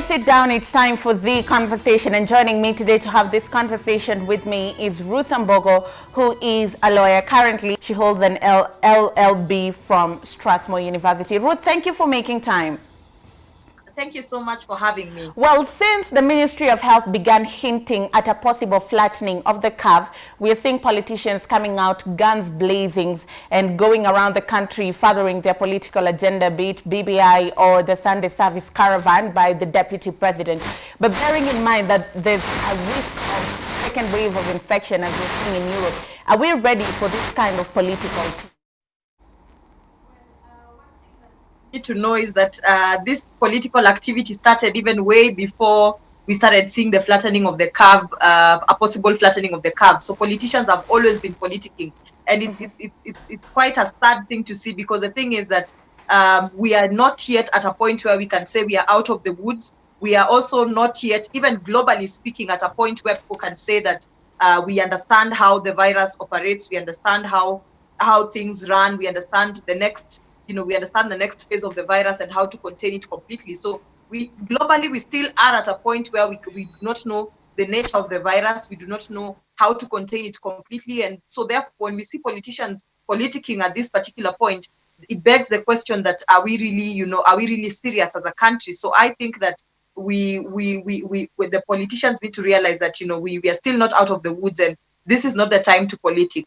we sit down, it's time for the conversation. And joining me today to have this conversation with me is Ruth Mbogo, who is a lawyer. Currently, she holds an LLB from Strathmore University. Ruth, thank you for making time. Thank you so much for having me. Well, since the Ministry of Health began hinting at a possible flattening of the curve, we are seeing politicians coming out guns blazing and going around the country furthering their political agenda, be it BBI or the Sunday service caravan by the Deputy President. But bearing in mind that there's a risk of second wave of infection as we're seeing in Europe, are we ready for this kind of political Need to know is that this political activity started even way before we started seeing the flattening of the curve, a possible flattening of the curve. So politicians have always been politicking, and it's quite a sad thing to see, because the thing is that we are not yet at a point where we can say we are out of the woods. We are also not yet, even globally speaking, at a point where people can say that we understand how the virus operates, we understand how things run, we understand the next we understand the next phase of the virus and how to contain it completely. So we globally, we still are at a point where we do not know the nature of the virus. We do not know how to contain it completely. And so therefore, when we see politicians politicking at this particular point, it begs the question that are we really serious as a country? So I think that the politicians need to realize that, we are still not out of the woods, and this is not the time to politic.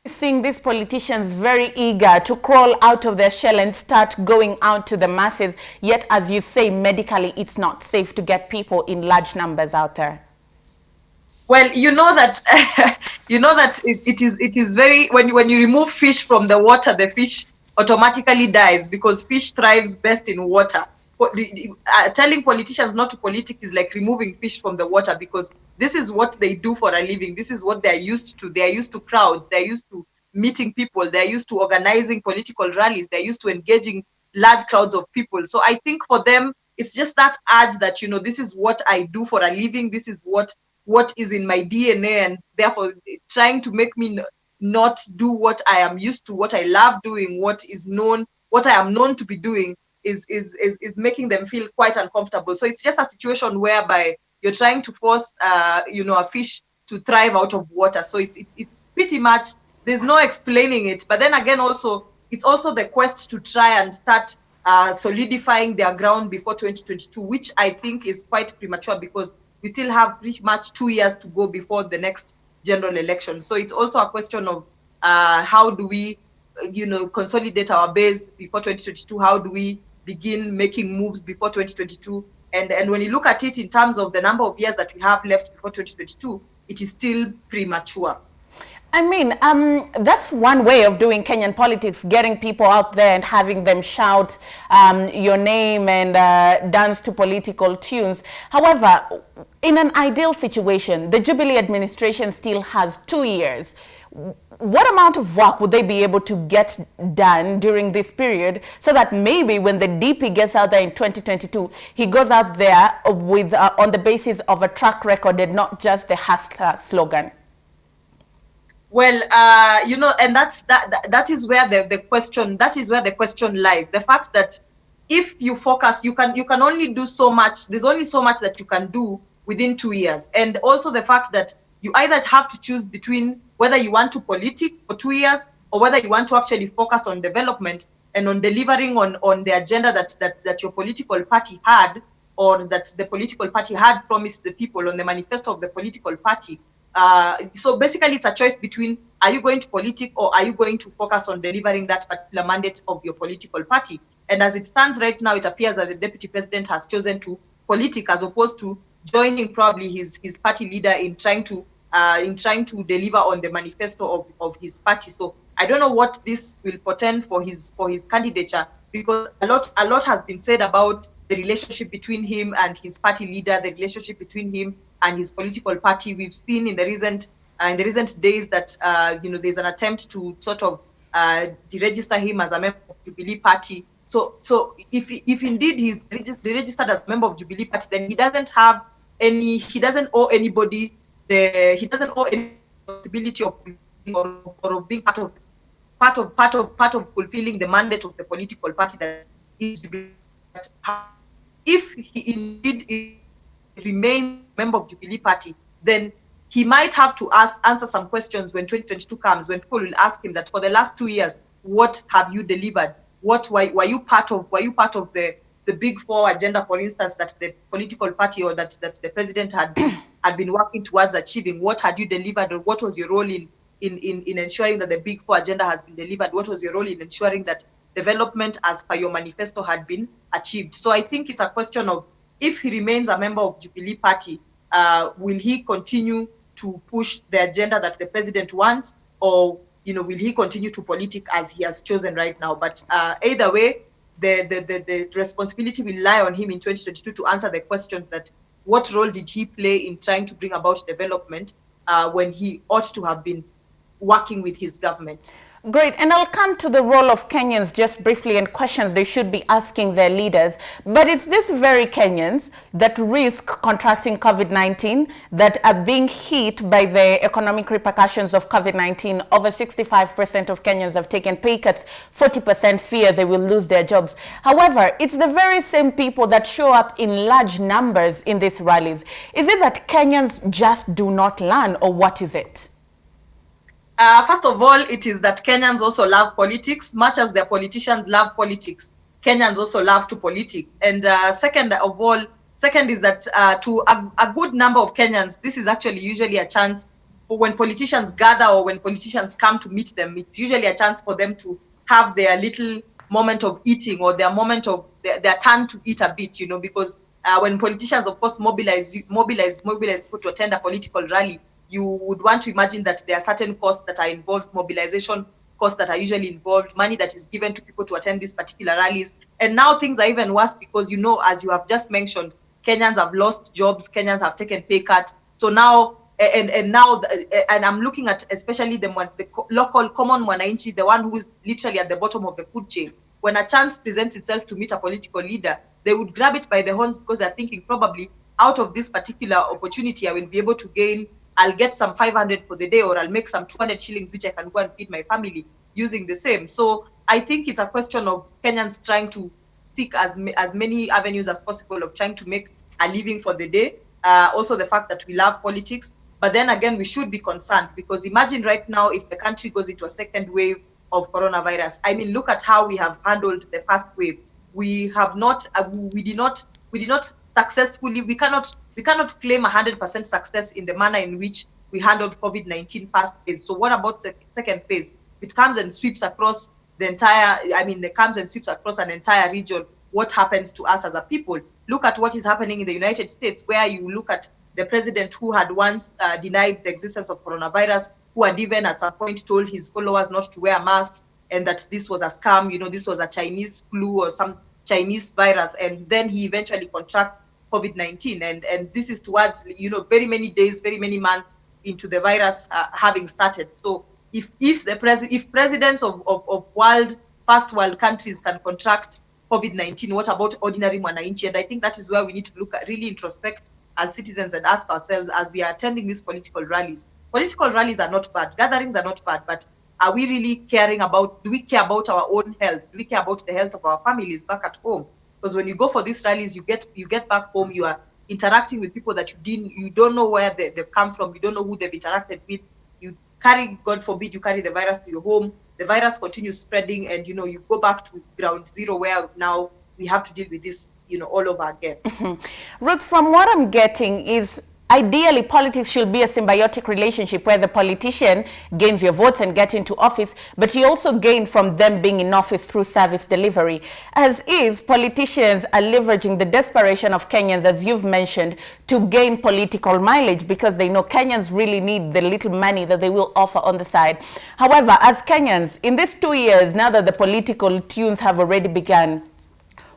Seeing these politicians very eager to crawl out of their shell and start going out to the masses, yet as you say, medically it's not safe to get people in large numbers out there. Well, you know that it is very, when you remove fish from the water, the fish automatically dies, because fish thrives best in water. Telling politicians not to politic is like removing fish from the water, because this is what they do for a living. This is what they're used to. They're used to crowds. They're used to meeting people. They're used to organizing political rallies. They're used to engaging large crowds of people. So I think for them, it's just that urge that, this is what I do for a living. This is what is in my DNA, and therefore trying to make me not do what I am used to, what I love doing, what I am known to be doing, is making them feel quite uncomfortable. So it's just a situation whereby you're trying to force a fish to thrive out of water. So it's pretty much, there's no explaining it. But then again, also it's also the quest to try and start solidifying their ground before 2022, which I think is quite premature, because we still have pretty much 2 years to go before the next general election. So it's also a question of how do we consolidate our base before 2022? How do we begin making moves before 2022? And when you look at it in terms of the number of years that we have left before 2022, it is still premature. I mean, that's one way of doing Kenyan politics, getting people out there and having them shout your name and dance to political tunes. However, in an ideal situation, the Jubilee administration still has 2 years. What amount of work would they be able to get done during this period, so that maybe when the DP gets out there in 2022, he goes out there with on the basis of a track record and not just a hustler slogan? Well, and that is where the question lies. The fact that if you focus, you can only do so much. There's only so much that you can do within 2 years. And also the fact that you either have to choose between whether you want to politic for 2 years, or whether you want to actually focus on development and on delivering on the agenda that your political party had, or that the political party had promised the people on the manifesto of the political party. So basically it's a choice between, are you going to politic, or are you going to focus on delivering that particular mandate of your political party? And as it stands right now, it appears that the deputy president has chosen to politic, as opposed to joining probably his party leader in trying to deliver on the manifesto of his party. So I don't know what this will portend for his candidature, because a lot has been said about the relationship between him and his party leader, the relationship between him and his political party. We've seen in the recent days that there's an attempt to sort of deregister him as a member of Jubilee Party. So if indeed he's registered as a member of Jubilee Party, then he doesn't owe anybody he doesn't owe any responsibility of being part of fulfilling the mandate of the political party that is. if he indeed remains a member of Jubilee Party, then he might have to answer some questions when 2022 comes, when people will ask him that for the last 2 years, what have you delivered? Were you part of the big four agenda, for instance, that the political party or that the president had been working towards achieving? What had you delivered, or what was your role in ensuring that the big four agenda has been delivered? What was your role in ensuring that development as per your manifesto had been achieved? So I think it's a question of, if he remains a member of Jubilee Party, will he continue to push the agenda that the president wants, or will he continue to politic as he has chosen right now? But either way, the responsibility will lie on him in 2022 to answer the questions that what role did he play in trying to bring about development when he ought to have been working with his government. Great, and I'll come to the role of Kenyans just briefly and questions they should be asking their leaders. But it's these very Kenyans that risk contracting COVID-19 that are being hit by the economic repercussions of COVID-19. Over 65% of Kenyans have taken pay cuts, 40% fear they will lose their jobs. However, it's the very same people that show up in large numbers in these rallies. Is it that Kenyans just do not learn, or what is it? First of all, it is that Kenyans also love politics. Much as their politicians love politics, Kenyans also love to politic. And second is that to a good number of Kenyans, this is actually usually a chance for when politicians gather or when politicians come to meet them. It's usually a chance for them to have their little moment of eating, or their moment of their turn to eat a bit, because when politicians, of course, mobilize people to attend a political rally, you would want to imagine that there are certain costs that are involved, mobilization costs that are usually involved, money that is given to people to attend these particular rallies. And now things are even worse because, as you have just mentioned, Kenyans have lost jobs, Kenyans have taken pay cuts. So now, and I'm looking at especially the local common mwananchi, the one who is literally at the bottom of the food chain. When a chance presents itself to meet a political leader, they would grab it by the horns because they're thinking, probably out of this particular opportunity, I will be able to gain, I'll get some 500 for the day, or I'll make some 200 shillings, which I can go and feed my family using the same. So I think it's a question of Kenyans trying to seek as many avenues as possible of trying to make a living for the day. Also the fact that we love politics, but then again, we should be concerned, because imagine right now if the country goes into a second wave of coronavirus. I mean, look at how we have handled the first wave. We did not successfully, we cannot claim 100% success in the manner in which we handled COVID-19 first phase. So what about the second phase? It comes and sweeps across across an entire region. What happens to us as a people? Look at what is happening in the United States, where you look at the president who had once denied the existence of coronavirus, who had even at some point told his followers not to wear masks, and that this was a scam, this was a Chinese flu or some Chinese virus, and then he eventually contracts COVID-19, and this is towards very many days, very many months into the virus having started. So if presidents of first world countries can contract COVID-19, what about ordinary mwananchi? And I think that is where we need to look at, really introspect as citizens and ask ourselves as we are attending these political rallies. Political rallies are not bad, gatherings are not bad, but are we really do we care about our own health? Do we care about the health of our families back at home? Because when you go for these rallies, you get back home, you are interacting with people that you don't know where they've come from, you don't know who they've interacted with. You carry, God forbid, you carry the virus to your home. The virus continues spreading, and you go back to ground zero, where now we have to deal with this, all over again. Mm-hmm. Ruth, from what I'm getting is, ideally, politics should be a symbiotic relationship where the politician gains your votes and get into office, but you also gain from them being in office through service delivery. As is, politicians are leveraging the desperation of Kenyans, as you've mentioned, to gain political mileage, because they know Kenyans really need the little money that they will offer on the side. However, as Kenyans, in these 2 years, now that the political tunes have already begun,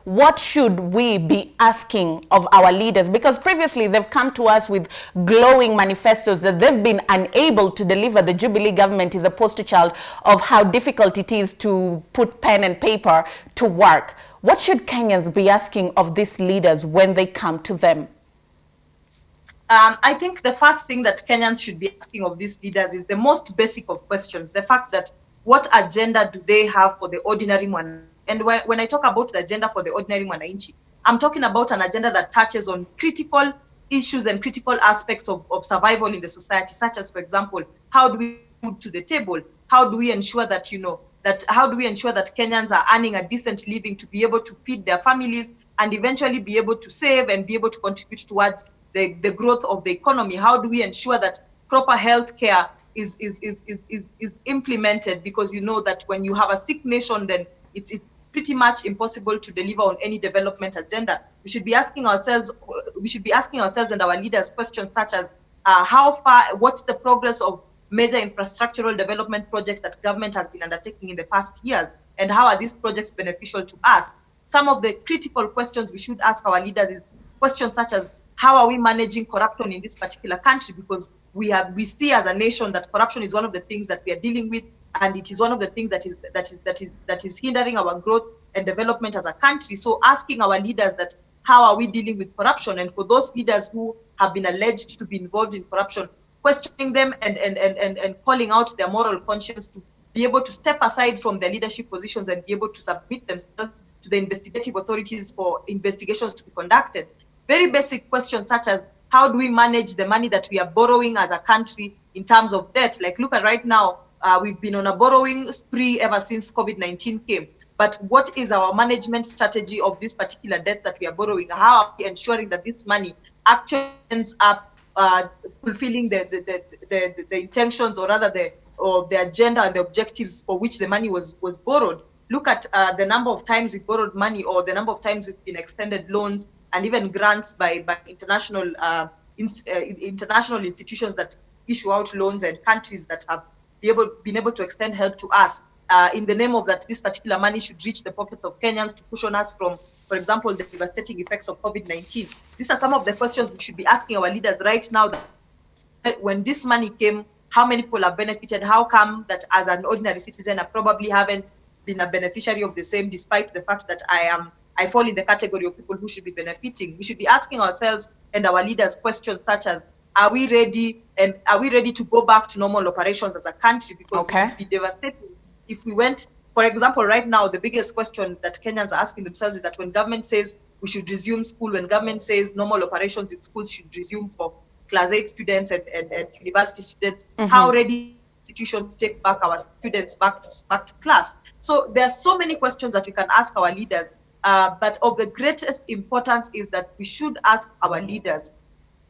what should we be asking of our leaders? Because previously they've come to us with glowing manifestos that they've been unable to deliver. The Jubilee government is a poster child of how difficult it is to put pen and paper to work. What should Kenyans be asking of these leaders when they come to them? I think the first thing that Kenyans should be asking of these leaders is the most basic of questions. The fact that, what agenda do they have for the ordinary man? And when I talk about the agenda for the ordinary mwananchi, I'm talking about an agenda that touches on critical issues and critical aspects of survival in the society, such as, for example, how do we put to the table? How do we ensure that, how do we ensure that Kenyans are earning a decent living to be able to feed their families and eventually be able to save and be able to contribute towards the growth of the economy? How do we ensure that proper health care is implemented? Because you know that when you have a sick nation, then it's pretty much impossible to deliver on any development agenda. We should be asking ourselves and our leaders questions such as what's the progress of major infrastructural development projects that government has been undertaking in the past years, and how are these projects beneficial to us? Some of the critical questions we should ask our leaders is questions such as, how are we managing corruption in this particular country? Because we see as a nation that corruption is one of the things that we are dealing with, and it is one of the things that is hindering our growth and development as a country. So asking our leaders that, how are we dealing with corruption? And for those leaders who have been alleged to be involved in corruption, questioning them and calling out their moral conscience to be able to step aside from their leadership positions and be able to submit themselves to the investigative authorities for investigations to be conducted. Very basic questions such as, how do we manage the money that we are borrowing as a country in terms of debt? Like, look at right now, we've been on a borrowing spree ever since COVID-19 came. But what is our management strategy of this particular debt that we are borrowing? How are we ensuring that this money actually ends up fulfilling the intentions, or rather the agenda and the objectives for which the money was borrowed? Look at the number of times we've borrowed money, or the number of times we've been extended loans and even grants by international institutions that issue out loans, and countries that have been able to extend help to us in the name of that this particular money should reach the pockets of Kenyans to cushion us from, for example, the devastating effects of COVID-19. These are some of the questions we should be asking our leaders right now. That when this money came, how many people have benefited? How come that as an ordinary citizen, I probably haven't been a beneficiary of the same, despite the fact that I fall in the category of people who should be benefiting? We should be asking ourselves and our leaders questions such as, are we ready to go back to normal operations as a country? Because it would be devastating if we went, for example, right now, the biggest question that Kenyans are asking themselves is that when government says we should resume school, when government says normal operations in schools should resume for class 8 students and university students, how ready institutions to take back our students back to class? So there are so many questions that we can ask our leaders, but of the greatest importance is that we should ask our leaders,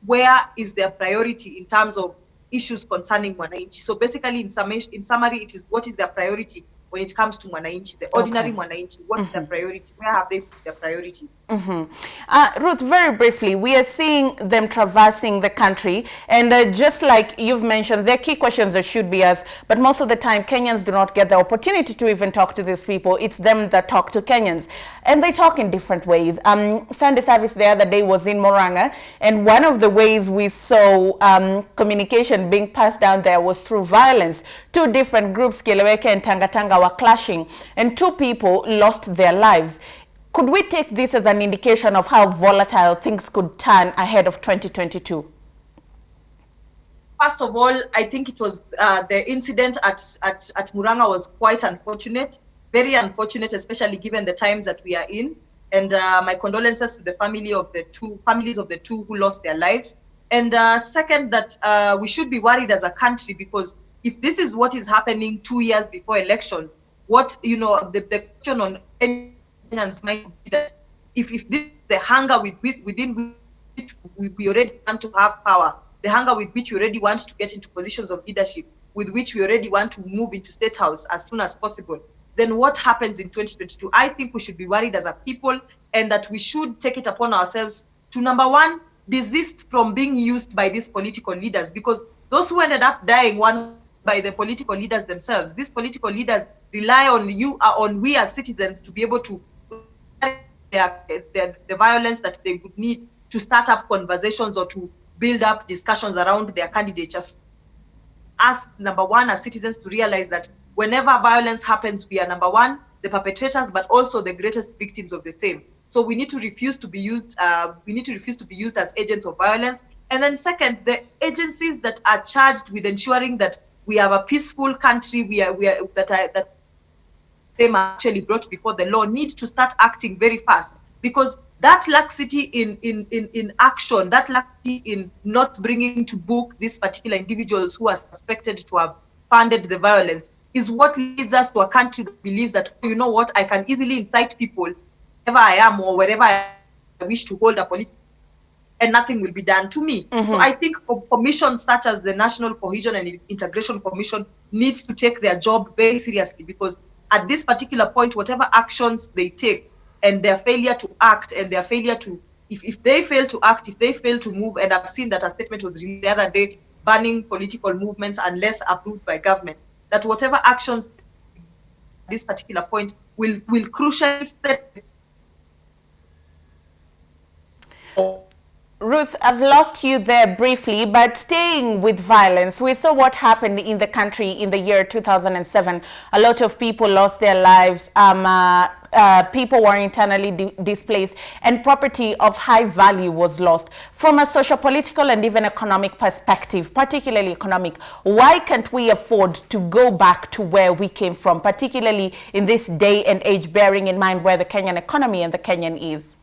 where is their priority in terms of issues concerning Mwananchi? So basically, in summary, it is, what is their priority when it comes to Mwananchi, the ordinary Mwananchi? What is their priority? Where have they put their priority? Ruth, very briefly, we are seeing them traversing the country, and just like you've mentioned, there are key questions that should be asked, but most of the time Kenyans do not get the opportunity to even talk to these people. It's them that talk to Kenyans, and they talk in different ways. Sunday service the other day was in Moranga, and one of the ways we saw communication being passed down there was through violence. Two different groups, Kieleweke and Tangatanga, were clashing, and 2 people lost their lives. Could we take this as an indication of how volatile things could turn ahead of 2022? First of all, I think it was the incident at Muranga was quite unfortunate, very unfortunate, especially given the times that we are in. And my condolences to the families of the two who lost their lives. And second, that we should be worried as a country, because if this is what is happening 2 years before elections, the question on Kenyans might be that if this is the hunger within which we already want to have power, the hunger with which we already want to get into positions of leadership, with which we already want to move into State House as soon as possible, then what happens in 2022? I think we should be worried as a people, and that we should take it upon ourselves to, number one, desist from being used by these political leaders, because those who ended up dying one by the political leaders themselves. These political leaders rely on we as citizens to be able to the violence that they would need to start up conversations or to build up discussions around their candidatures. As number one, as citizens, to realize that whenever violence happens, we are number one, the perpetrators, but also the greatest victims of the same. So we need to refuse to be used. We need to refuse to be used as agents of violence. And then second, the agencies that are charged with ensuring that we have a peaceful country, that they are actually brought before the law, need to start acting very fast. because that laxity in action, that laxity in not bringing to book these particular individuals who are suspected to have funded the violence is what leads us to a country that believes that, oh, you know what, I can easily incite people wherever I am or wherever I wish to hold a political and nothing will be done to me. So I think commissions such as the National Cohesion and Integration Commission needs to take their job very seriously, because at this particular point, whatever actions they take and their failure to act and their failure to, if they fail to act, if they fail to move, and I've seen that a statement was released the other day banning political movements unless approved by government, that whatever actions at this particular point will crucially set. Ruth, I've lost you there briefly, but staying with violence, we saw what happened in the country in the year 2007. A lot of people lost their lives, people were internally displaced, and property of high value was lost. From a socio-political and even economic perspective, particularly economic, why can't we afford to go back to where we came from, particularly in this day and age, bearing in mind where the Kenyan economy and the Kenyan is?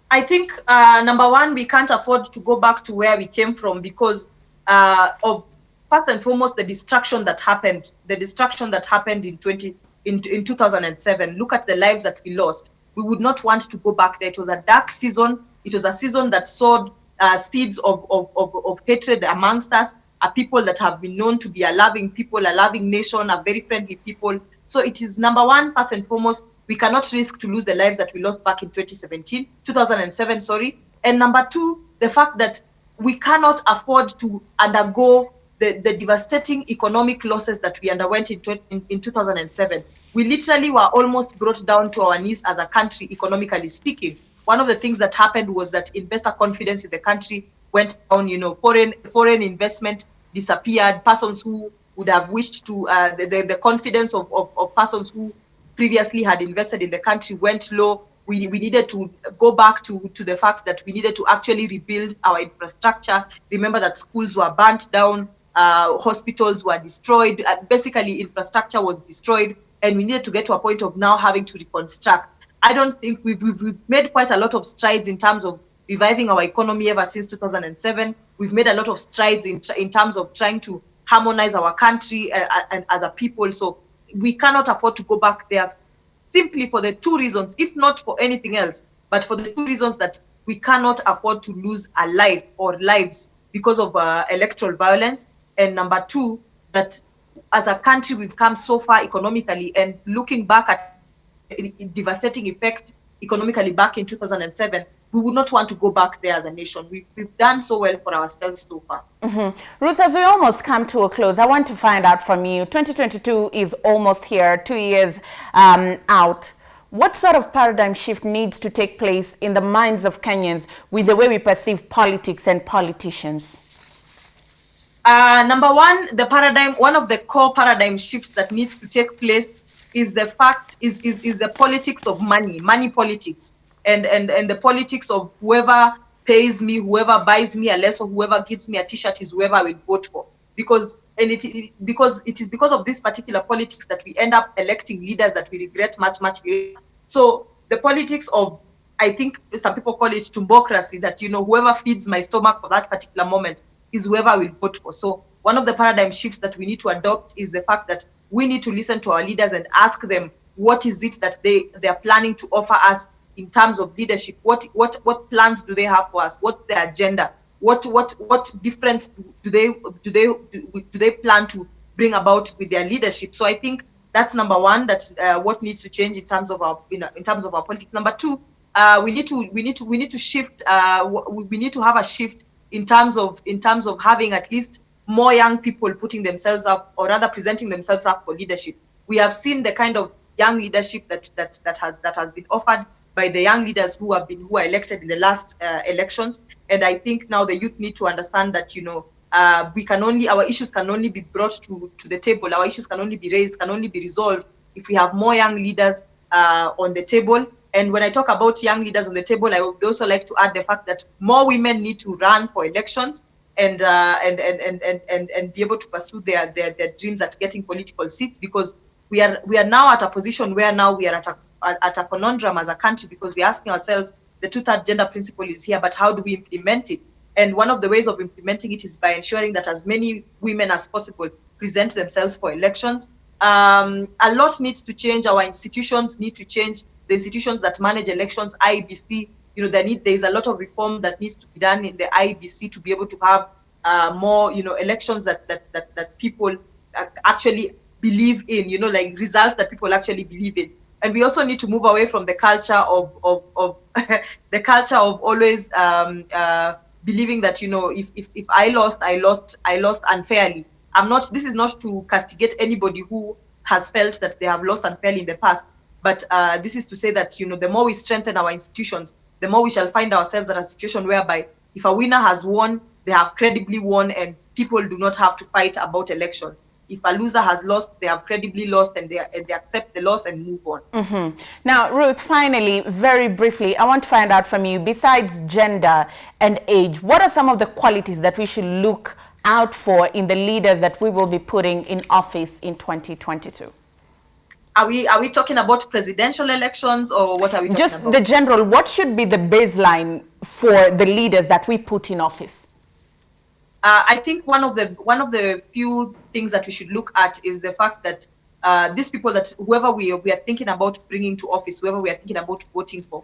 I think, number one, we can't afford to go back to where we came from because of, first and foremost, the destruction that happened. The destruction that happened in 2007. Look at the lives that we lost. We would not want to go back there. It was a dark season. It was a season that sowed seeds of hatred amongst us, a people that have been known to be a loving people, a loving nation, a very friendly people. So it is, number one, first and foremost, we cannot risk to lose the lives that we lost back in 2007, sorry. And number two, the fact that we cannot afford to undergo the devastating economic losses that we underwent in 2007. We literally were almost brought down to our knees as a country, economically speaking. One of the things that happened was that investor confidence in the country went down, you know, foreign investment disappeared. Persons who would have wished to, the confidence of persons who previously had invested in the country went low. We needed to go back to the fact that we needed to actually rebuild our infrastructure. Remember that schools were burnt down, hospitals were destroyed, basically infrastructure was destroyed, and we needed to get to a point of now having to reconstruct. I don't think we've made quite a lot of strides in terms of reviving our economy ever since 2007. We've made a lot of strides in terms of trying to harmonize our country and as a people. So we cannot afford to go back there, simply for the two reasons, if not for anything else, but for the two reasons that we cannot afford to lose a life or lives because of electoral violence. And number two, that as a country, we've come so far economically, and looking back at devastating effects economically back in 2007, we would not want to go back there as a nation. We've done so well for ourselves so far. Ruth, as we almost come to a close, I want to find out from you, 2022 is almost here, 2 years out. What sort of paradigm shift needs to take place in the minds of Kenyans with the way we perceive politics and politicians? Number one, one of the core paradigm shifts that needs to take place is the politics of money politics. And the politics of whoever pays me, whoever buys me a less, or whoever gives me a t-shirt is whoever I will vote for. Because it is because of this particular politics that we end up electing leaders that we regret much later. So the politics of, I think some people call it tumbocracy, that, you know, whoever feeds my stomach for that particular moment is whoever I will vote for. So one of the paradigm shifts that we need to adopt is the fact that we need to listen to our leaders and ask them what is it that they are planning to offer us in terms of leadership. What plans do they have for us? What's their agenda? What difference do they plan to bring about with their leadership? So I think that's number one. That's what needs to change in terms of our politics. Number two, we need to shift. We need to have a shift in terms of having at least more young people putting themselves up, or rather presenting themselves up for leadership. We have seen the kind of young leadership that has been offered by the young leaders who are elected in the last elections. And I think now the youth need to understand that, you know, our issues can only be brought to the table. Our issues can only be raised, can only be resolved if we have more young leaders on the table. And when I talk about young leaders on the table, I would also like to add the fact that more women need to run for elections and be able to pursue their dreams at getting political seats, because we are now at a position where now we are at a at a conundrum as a country, because we're asking ourselves, the two-third gender principle is here, but how do we implement it? And one of the ways of implementing it is by ensuring that as many women as possible present themselves for elections. A lot needs to change. Our institutions need to change. The institutions that manage elections, IEBC, there is a lot of reform that needs to be done in the IEBC to be able to have more, elections that people actually believe in, like results that people actually believe in. And we also need to move away from the culture of the culture of always believing that, if I lost unfairly. This is not to castigate anybody who has felt that they have lost unfairly in the past, but this is to say that, the more we strengthen our institutions, the more we shall find ourselves in a situation whereby if a winner has won, they have credibly won, and people do not have to fight about elections. If a loser has lost, they have credibly lost, and they accept the loss and move on. Now, Ruth, finally, very briefly, I want to find out from you, besides gender and age, what are some of the qualities that we should look out for in the leaders that we will be putting in office in 2022? Are we talking about presidential elections, or what are we talking about? Just the general, what should be the baseline for the leaders that we put in office? I think one of the few things that we should look at is the fact that these people, that whoever we are thinking about bringing to office, whoever we are thinking about voting for,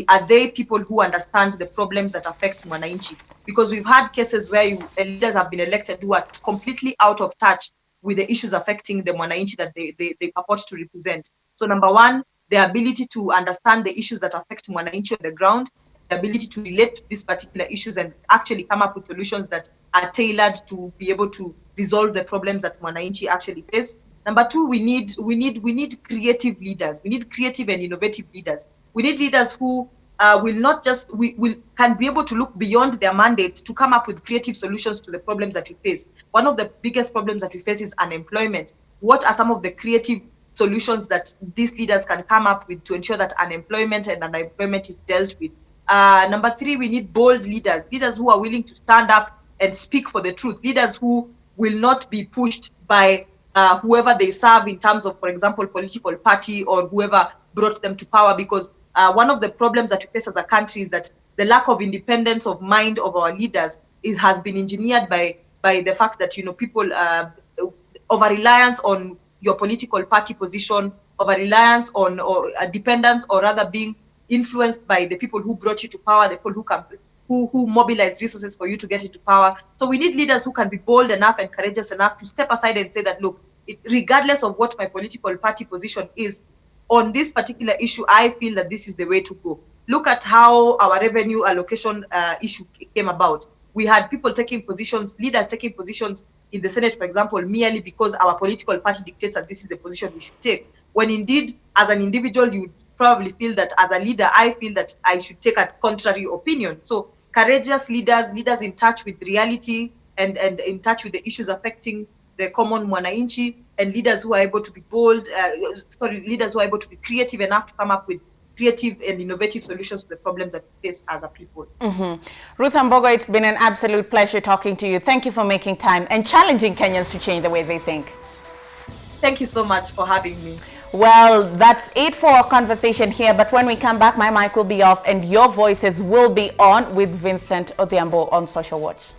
are they people who understand the problems that affect Mwananchi? Because we've had cases where leaders have been elected who are completely out of touch with the issues affecting the Mwananchi that they purport to represent. So number one, the ability to understand the issues that affect Mwananchi on the ground, the ability to relate to these particular issues and actually come up with solutions that are tailored to be able to resolve the problems that Mwananchi actually face. Number two, we need creative leaders. We need creative and innovative leaders. We need leaders who can be able to look beyond their mandate to come up with creative solutions to the problems that we face. One of the biggest problems that we face is unemployment. What are some of the creative solutions that these leaders can come up with to ensure that unemployment is dealt with? Number three, we need bold leaders who are willing to stand up and speak for the truth, leaders who will not be pushed by whoever they serve in terms of, for example, political party or whoever brought them to power, because one of the problems that we face as a country is that the lack of independence of mind of our leaders has been engineered by the fact that, people over-reliance on your political party position, over-reliance on or dependence, or rather being influenced by the people who brought you to power, the people who mobilize resources for you to get into power. So we need leaders who can be bold enough and courageous enough to step aside and say that, look, regardless of what my political party position is, on this particular issue, I feel that this is the way to go. Look at how our revenue allocation issue came about. We had people taking positions, leaders taking positions in the Senate, for example, merely because our political party dictates that this is the position we should take. When indeed, as an individual, you would probably feel that as a leader, I feel that I should take a contrary opinion. So courageous leaders in touch with reality and in touch with the issues affecting the common Mwananchi, and leaders who are able to be bold, leaders who are able to be creative enough to come up with creative and innovative solutions to the problems that we face as a people. Ruth Ambogo, it's been an absolute pleasure talking to you. Thank you for making time and challenging Kenyans to change the way they think. Thank you so much for having me. Well, that's it for our conversation here, but when we come back, my mic will be off and your voices will be on with Vincent Odhiambo on Social Watch.